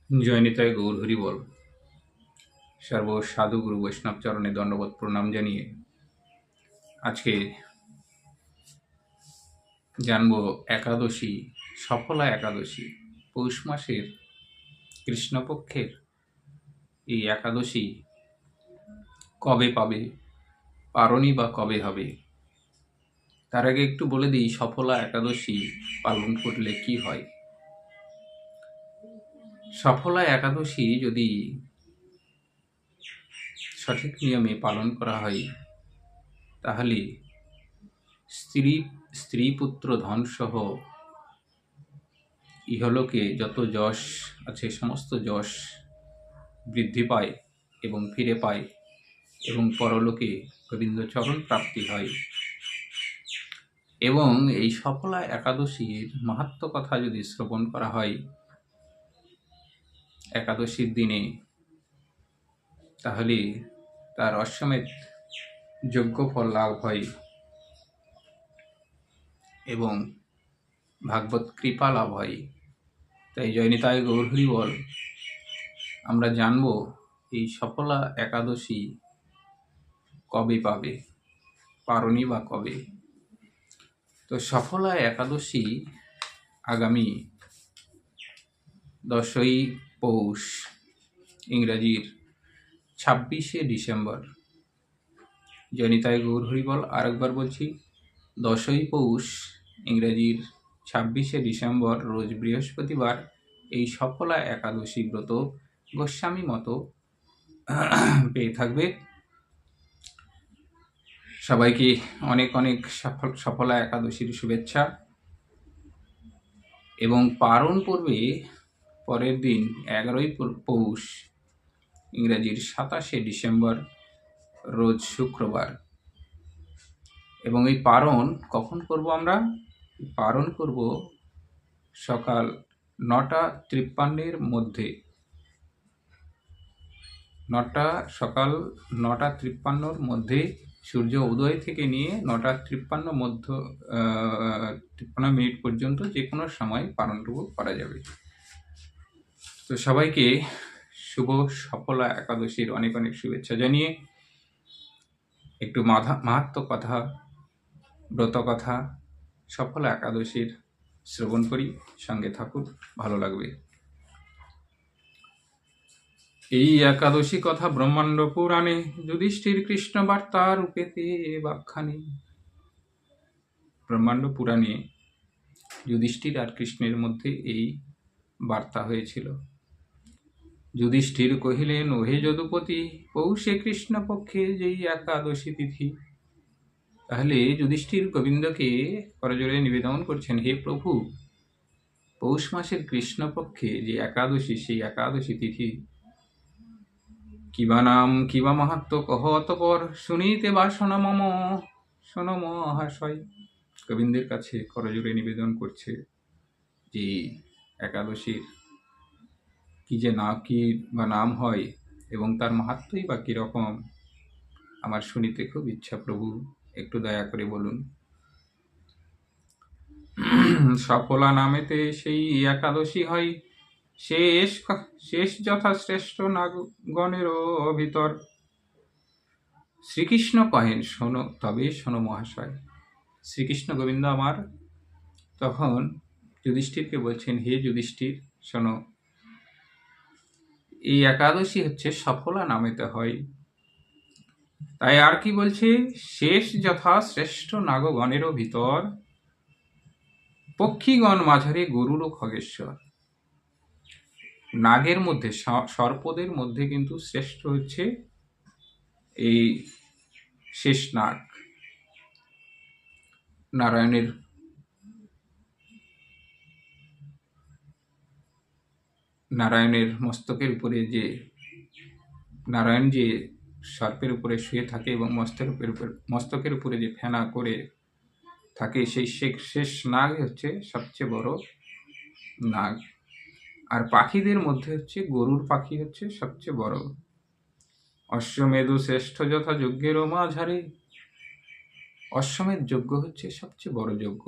জয় নিতাই গৌর হরি বল। সর্ব সাধু গুরু বৈষ্ণব চরণে দণ্ডবোধ প্রণাম জানিয়ে আজকে জানব একাদশী, সফলা একাদশী, পৌষ মাসের কৃষ্ণপক্ষের এই একাদশী কবে পাবে, পারণই বা কবে হবে। তার আগে একটু বলে দিই সফলা একাদশী পালন করলে কি হয়। সফলা একাদশী যদি সঠিক নিয়মে পালন করা হয় তাহলে স্ত্রী পুত্র ধন সহ ইহলোকে যত যশ আছে সমস্ত যশ বৃদ্ধি পায় এবং ফিরে পায় এবং পরলোকে গোবিন্দচরণ প্রাপ্তি হয়। এবং এই সফলা একাদশীর মাহাত্ম্য কথা যদি শ্রবণ করা হয় একাদশীর দিনে, তাহলে তার অশ্বমেধ যজ্ঞ ফল লাভ হয় এবং ভাগবত কৃপা লাভ হয়। তাই জয়নিতায় গৌর হরি বল। আমরা জানব এই সফলা একাদশী কবে পাবে, পারণই বা কবে। তো সফলা একাদশী আগামী 10ই পৌষ, ইংরাজির 26শে ডিসেম্বর। জয়নিতায় গৌর হরি বল। আরেকবার বলছি, 10ই পৌষ, ইংরাজির 26শে ডিসেম্বর, রোজ বৃহস্পতিবার এই সফলা একাদশী ব্রত গোস্বামী মতো পেয়ে থাকবে। সবাইকে অনেক অনেক সফলা একাদশীর শুভেচ্ছা। এবং পারণ পড়বে পরের দিন 11ই পৌষ, ইংরাজির 27শে ডিসেম্বর, রোজ শুক্রবার। এবং এই পারণ কখন করব আমরা? পারণ করব সকাল 9:53 মধ্যে। সকাল 9:53 মধ্যে সূর্য উদয় থেকে নিয়ে 9:53 পর্যন্ত যে কোনো সময় পারণটুকু করা যাবে। তো সবাইকে শুভ সফলা একাদশীর অনেক অনেক শুভেচ্ছা জানিয়ে একটু মাহাত্ম্য কথা, ব্রত কথা, সফলা একাদশীর শ্রবণ করি। সঙ্গে থাকুন, ভালো লাগবে। এই একাদশী কথা ব্রহ্মাণ্ড পুরাণে যুধিষ্ঠির কৃষ্ণ বার্তা রূপেতে ব্যাখ্যানে। ব্রহ্মাণ্ড পুরাণে যুধিষ্ঠির আর কৃষ্ণের মধ্যে এই বার্তা হয়েছিল। যুধিষ্ঠির কহিলেন, ওহে যদুপতি, পৌষে কৃষ্ণ পক্ষে যেই একাদশী তিথি। তাহলে যুধিষ্ঠির গোবিন্দকে করজোড়ে নিবেদন করছেন, হে প্রভু, পৌষ মাসের কৃষ্ণপক্ষে যে একাদশী, সেই একাদশী তিথি কিবা নাম, কিবা মাহাত্ম কহ অতপর, শুনিতে বাসনা মম, শোনো মহাশয়। গোবিন্দের কাছে করজোড়ে নিবেদন করছে যে একাদশীর কি বা নাম হয় এবং তার মাহাত্মই বা কিরকম আমার শুনিতে খুব ইচ্ছা প্রভু, একটু দয়া করে বলুন। সফলা নামেতে সেই একাদশী হয় শেষ যথাশ্রেষ্ঠ নাগগণেরও ভিতর। শ্রীকৃষ্ণ কহেন, শোনো, তবে শোনো মহাশয়। শ্রীকৃষ্ণ গোবিন্দ আমার তখন যুধিষ্ঠিরকে বলছেন, হে যুধিষ্ঠির, শোনো, এই একাদশী হচ্ছে সফলা নামেতে হয়। তাই আর কি বলছে? শেষ যথা শ্রেষ্ঠ নাগগণেরও ভিতর, পক্ষীগণ মাঝারে গরুর ও খগেশ্বর। নাগের মধ্যে, সর্পদের মধ্যে কিন্তু শ্রেষ্ঠ হচ্ছে এই শেষ নাগ। নারায়ণের মস্তকের উপরে যে নারায়ণ যে সর্পের উপরে শুয়ে থাকে এবং মস্তকের উপরে যে ফেনা করে থাকে, সেই শেষ নাগ হচ্ছে সবচেয়ে বড় নাগ। আর পাখিদের মধ্যে হচ্ছে গরুর পাখি হচ্ছে সবচেয়ে বড়। অশ্বমেধ শ্রেষ্ঠ যথা যজ্ঞেরও মাঝারে। অশ্বমেধ যজ্ঞ হচ্ছে সবচেয়ে বড় যজ্ঞ।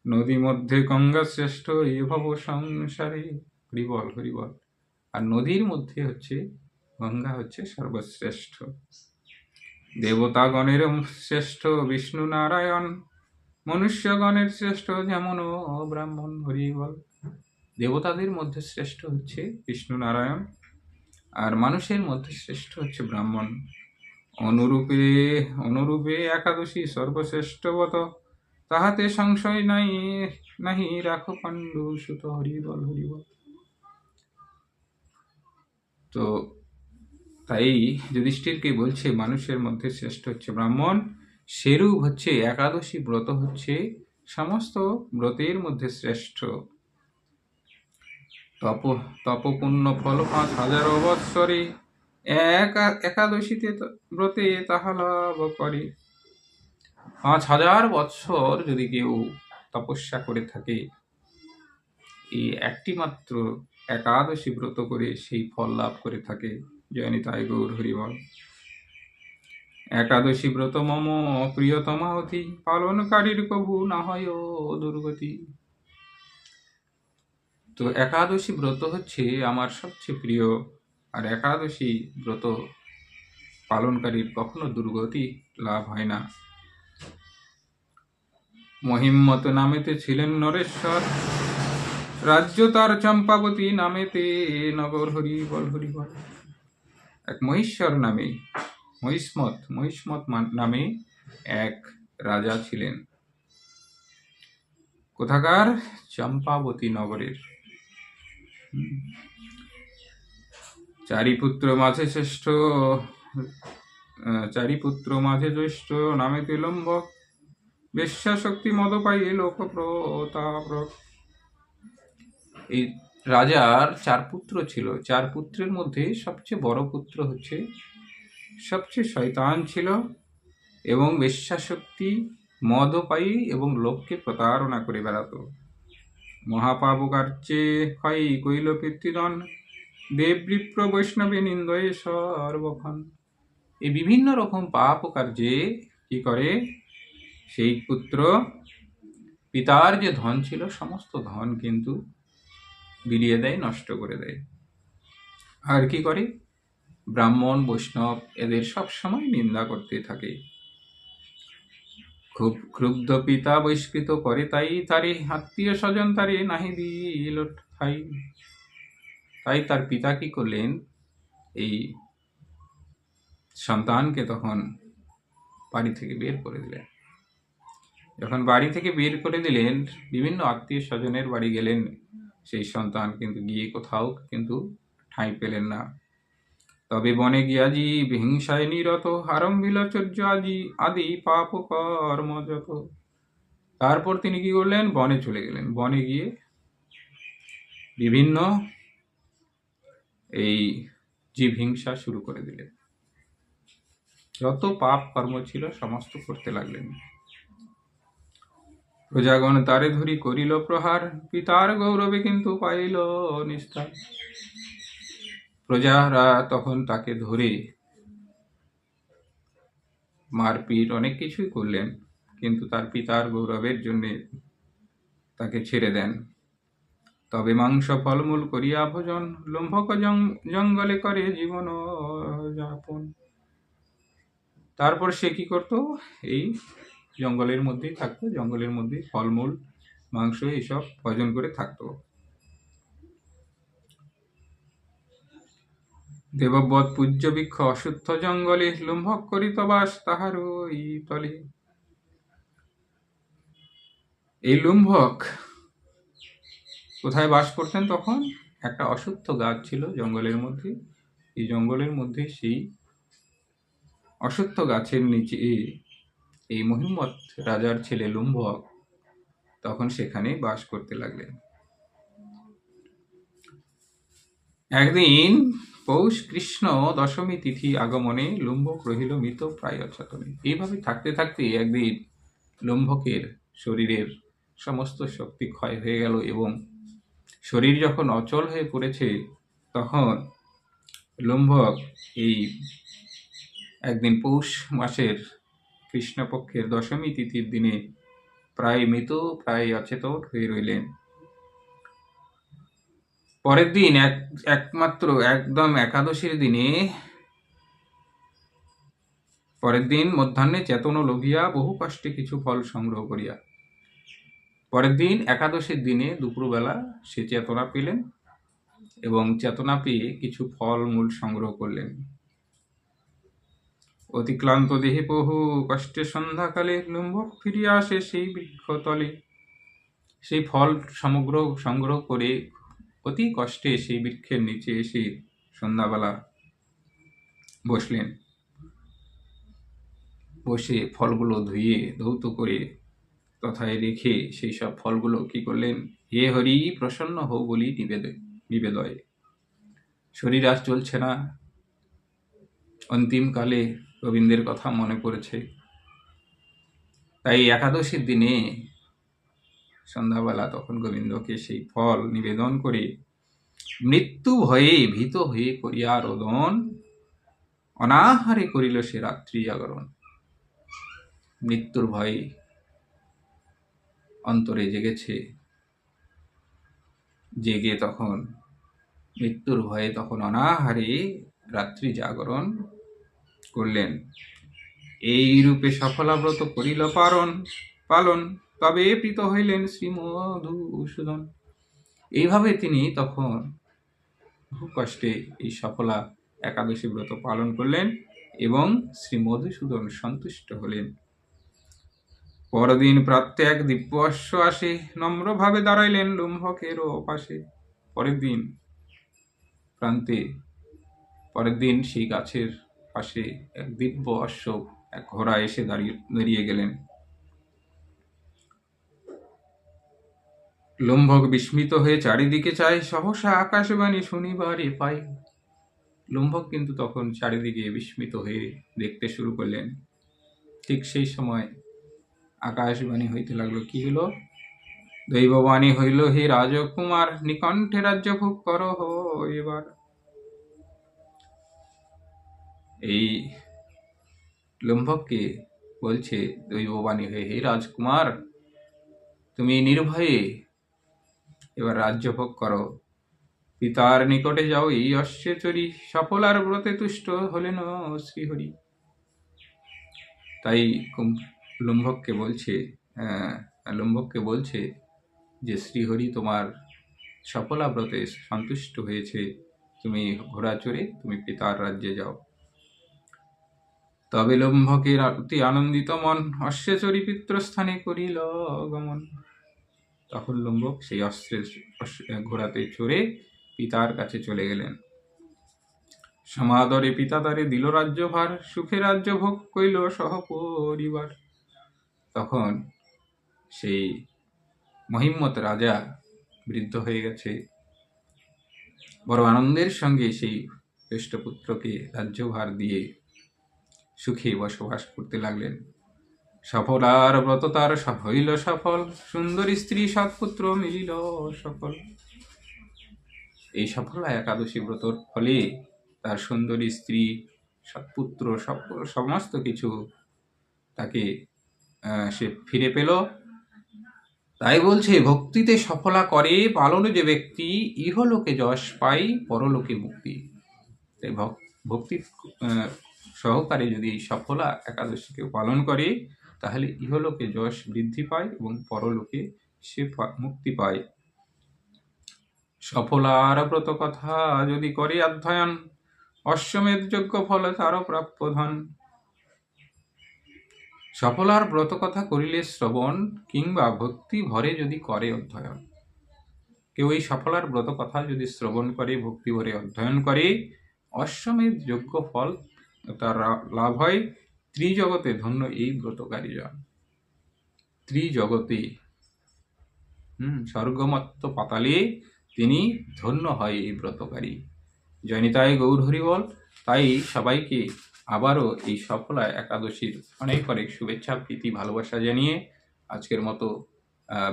নদী মধ্যে গঙ্গা শ্রেষ্ঠ এ ভব সংসারে। হরিবল হরিবল। আর নদীর মধ্যে হচ্ছে গঙ্গা হচ্ছে সর্বশ্রেষ্ঠ। দেবতাগণের শ্রেষ্ঠ বিষ্ণু নারায়ণ, মনুষ্যগণের শ্রেষ্ঠ যেমন ব্রাহ্মণ, হরিবল। দেবতাদের মধ্যে শ্রেষ্ঠ হচ্ছে বিষ্ণু নারায়ণ, আর মানুষের মধ্যে শ্রেষ্ঠ হচ্ছে ব্রাহ্মণ। অনুরূপে অনুরূপে একাদশী সর্বশ্রেষ্ঠবত, তাহাতে সংশয় নাই নাহি রাখো পাণ্ডু সুত, হরিবল হরিবল। তো তাই যুধিষ্ঠিরকে বলছে মানুষের মধ্যে শ্রেষ্ঠ হচ্ছে ব্রাহ্মণ, সেরূপ হচ্ছে একাদশী ব্রত হচ্ছে সমস্ত ব্রতের মধ্যে শ্রেষ্ঠ। তপপুণ্য ফল ৫,০০০ বৎসরে, একাদশীতে ব্রতে তাহা লাভ করে। ৫,০০০ বৎসর যদি কেউ তপস্যা করে থাকে, এই একটি মাত্র একাদশী ব্রত করে সেই ফল লাভ করে থাকে। জয় নিতাই গৌর হরিবল। একাদশী ব্রত মম প্রিয়তমা অতি, পালনকারীর কভু না হয় দুর্গতি। তো একাদশী ব্রত হচ্ছে আমার সবচেয়ে প্রিয়, আর একাদশী ব্রত পালনকারীর কখনো দুর্গতি লাভ হয় না। মহিম্মত নামেতে ছিলেন নরেশ্বর, রাজ্য তার চম্পাবতী নামেতে নগর, হরিবল হরিবল। এক মহিষ্মত নামে এক রাজা ছিলেন। কোথাকার? চম্পাবতী নগরের। চারি পুত্র মাঝে জ্যেষ্ঠ নামেতে লম্বক, বেশ্যা শক্তি মদ পাইয়ে লোক প্রতাপ। এই রাজার ৪ পুত্র ছিল। ৪ পুত্রের মধ্যে সবচেয়ে বড় পুত্র হচ্ছে সবচেয়ে শয়তান ছিল, এবং বেশ্যাশক্তি, মদপায়ী এবং লোককে প্রতারণা করে বেড়াতো। মহাপাবকার্যে ক্ষয় কৈল পিতৃদন, দেব বিপ্র বৈষ্ণবে নিন্দয়ে সর্বক্ষণ। এই বিভিন্ন রকম পাপ কার্যে কি করে, সেই পুত্র পিতার যে ধন ছিল সমস্ত ধন কিন্তু বিলিয়ে দেয়, নষ্ট করে দেয়। আর কি করে, ব্রাহ্মণ বৈষ্ণব এদের সব সময় নিন্দা করতে থাকে। খুব ক্রুদ্ধ পিতা বহিষ্কৃত করে তাই, তারে আত্মীয় স্বজন তারে নাহি দিল ঠাই। তাই তার পিতা কি করলেন, এই সন্তানকে তখন বাড়ি থেকে বের করে দিলেন। যখন বাড়ি থেকে বের করে দিলেন, বিভিন্ন আত্মীয় স্বজনের বাড়ি গেলেন, সেই সন্তান কিন্তু গিয়ে কোথাও কিন্তু ঠাঁই পেলেন না। তবে বনে গিয়াজি হিংসায় নিরত, আরম্ভিল চর্য আদি পাপ কর্ম যত। তারপর তিনি কি করলেন, বনে চলে গেলেন। বনে গিয়ে বিভিন্ন এই জীব হিংসা শুরু করে দিলেন। যত পাপ কর্ম ছিল সমস্ত করতে লাগলেন। প্রজাগণ তারে ধরি করিল প্রহার, পিতার গৌরবে কিন্তু পাইল নিস্তার। প্রজারা তখন তাকে ধরে মারপিট অনেক কিছুই করলেন, কিন্তু তার পিতার গৌরবের জন্য তাকে ছেড়ে দেন। তবে মাংস ফলমূল করিয়া ভোজন, লম্ভক জঙ্গলে করে জীবন যাপন। তারপর সে কি করত, এই জঙ্গলের মধ্যেই থাকতো, জঙ্গলের মধ্যে ফলমূল মাংস এইসব ভোজন করে থাকতো। দেববৎ পূজ্য বৃক্ষ অশুদ্ধ জঙ্গলে, লম্ভক করিত বাস তাহার ওই তলে। এই লুম্ভক কোথায় বাস করতেন তখন? একটা অশুদ্ধ গাছ ছিল জঙ্গলের মধ্যে। এই জঙ্গলের মধ্যে সেই অশ্বত্থ গাছের নিচে এই মহিম্মত রাজার ছেলে লুম্ভক তখন সেখানে বাস করতে লাগলেন। একদিন পৌষ কৃষ্ণ দশমী তিথি আগমনে লুম্ভক রহিল মৃত প্রায় অচেতনে। এইভাবে থাকতে থাকতে একদিন লুম্ভকের শরীরের সমস্ত শক্তি ক্ষয় হয়ে গেল, এবং শরীর যখন অচল হয়ে পড়েছে, তখন লুম্ভক এই একদিন পৌষ মাসের কৃষ্ণপক্ষের দশমী তিথির দিনে প্রায় মৃত, প্রায় অচেতন হয়ে রইলেন। পরের দিন একমাত্র একদম একাদশীর দিনে পরের দিন মধ্যাহ্নে চেতন লোভিয়া বহু কষ্টে কিছু ফল সংগ্রহ করিয়া পরের দিন একাদশীর দিনে দুপুরবেলা সে চেতনা পেলেন এবং চেতনা পেয়ে কিছু ফল মূল সংগ্রহ করলেন। অতিক্লান্ত দেহে বহু কষ্টে সন্ধ্যাকালে লুম্বক ফিরিয়া আসে সেই বৃক্ষতলে। সেই ফল সমগ্র সংগ্রহ করে অতি কষ্টে সেই বৃক্ষের নিচে এসে সন্ধ্যাবেলা বসলেন। বসে ফলগুলো ধুয়ে ধৌত করে তথায় রেখে সেই সব ফলগুলো কি করলেন, হে হরি প্রসন্ন হও বলি নিবেদয়। শরীর আর চলছে না, অন্তিমকালে গোবিন্দের কথা মনে পড়েছে, তাই একাদশীর দিনে সন্ধ্যাবেলা তখন গোবিন্দকে সেই ফল নিবেদন করে মৃত্যু ভয়ে ভীত হয়ে করিয়া রোদন অনাহারে করিল সে রাত্রি জাগরণ। মৃত্যুর ভয়ে অন্তরে জেগেছে, জেগে তখন মৃত্যুর ভয়ে তখন অনাহারে রাত্রি জাগরণ করলেন। এই রূপে সফলাব্রত করিল পালন, তবে প্রীত হইলেন শ্রী মধুসূদন। এইভাবে তিনি তখন বহু কষ্টে এই সফলা একাদশী ব্রত পালন করলেন এবং শ্রী মধুসূদন সন্তুষ্ট হলেন। পরদিন প্রত্যেক দিব্য অশ্ব আসে, নম্রভাবে দাঁড়াইলেন লুম্ভকেরও পাশে। পরের দিন সেই গাছের পাশে এক দিব্য অশ্ব, এক ঘোড়া এসে দাঁড়িয়ে গেলেন। লুম্ভক বিস্মিত হয়ে চারিদিকে চায়, সহসা আকাশবাণী শুনিবারে পাই। লুম্ভক কিন্তু তখন চারিদিকে বিস্মিত হয়ে দেখতে শুরু করলেন। ঠিক সেই সময় আকাশবাণী হইতে লাগলো, কি হলো? দৈববাণী হইল, হে রাজকুমার, নিকণ্ঠে রাজ্য ভোগ কর এবার। এই লুম্ভককে বলছে দৈববাণী হয়ে, হে রাজকুমার, তুমি নির্ভয়ে এবার রাজ্য ভোগ করো, পিতার নিকটে যাও, এই অশ্বে চড়ি, সফলার ব্রতে তুষ্ট হলেন শ্রীহরি। তাই লুম্ভককে বলছে যে শ্রীহরি তোমার সফলা ব্রতে সন্তুষ্ট হয়েছে, তুমি ঘোড়া চড়ে তুমি পিতার রাজ্যে যাও। তবে লুম্ভকের অতি আনন্দিত মন, অশ্বে চড়ি পিতৃস্থানে করিল গমন। তখন লুম্ভক সেই ঘোড়াতে চড়ে পিতার কাছে চলে গেলেন। সমাদরে পিতাদারে দিল রাজ্যভার, সুখে রাজ্য ভোগ কইল সহপরিবার। তখন সেই মহিম্মত রাজা বৃদ্ধ হয়ে গেছে, বড় আনন্দের সঙ্গে সেই জ্যেষ্ঠপুত্রকে রাজ্যভার দিয়ে সুখে বসবাস করতে লাগলেন। সফলার ব্রত তার হইল সফল, সুন্দরী স্ত্রী সৎপুত্র মিলিল সকল। এই সফলা একাদশী ব্রতর ফলে তার সুন্দরী স্ত্রী, সৎপুত্র, সমস্ত কিছু তাকে সে ফিরে পেল। তাই বলছে, ভক্তিতে সফলা করে পালন যে ব্যক্তি, ইহলোকে যশ পাই পরলোকে মুক্তি। তাই ভক্তি সহকারে যদি সফলা একাদশীকে পালন করে তাহলে ইহলোকে যশ বৃদ্ধি পায় এবং পরলোকে সে মুক্তি পায়। সফলার ব্রত কথা যদি করে অধ্যয়ন, অশ্বমেধ যোগ্য ফল তারও প্রাপ্য ধন। সফলার ব্রত কথা করিলে শ্রবণ, কিংবা ভক্তি ভরে যদি করে অধ্যয়ন। কেউ এই সফলার ব্রত কথা যদি শ্রবণ করে, ভক্তি ভরে অধ্যয়ন করে, অশ্বমেধ যোগ্য ফল তার লাভ হয়। ত্রিজগতে ধন্য এই ব্রতকারী জন। ত্রিজগতে স্বর্গমত্ত পাতালে তিনি ধন্য হয় এই ব্রতকারী। জয়নিতাই গৌর হরি বল। তাই সবাইকে আবারও এই সফলা একাদশীর অনেক অনেক শুভেচ্ছা, প্রীতি, ভালোবাসা জানিয়ে আজকের মতো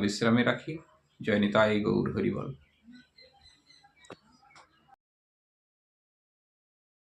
বিশ্রামে রাখি। জয়নিতাই গৌর হরি বল।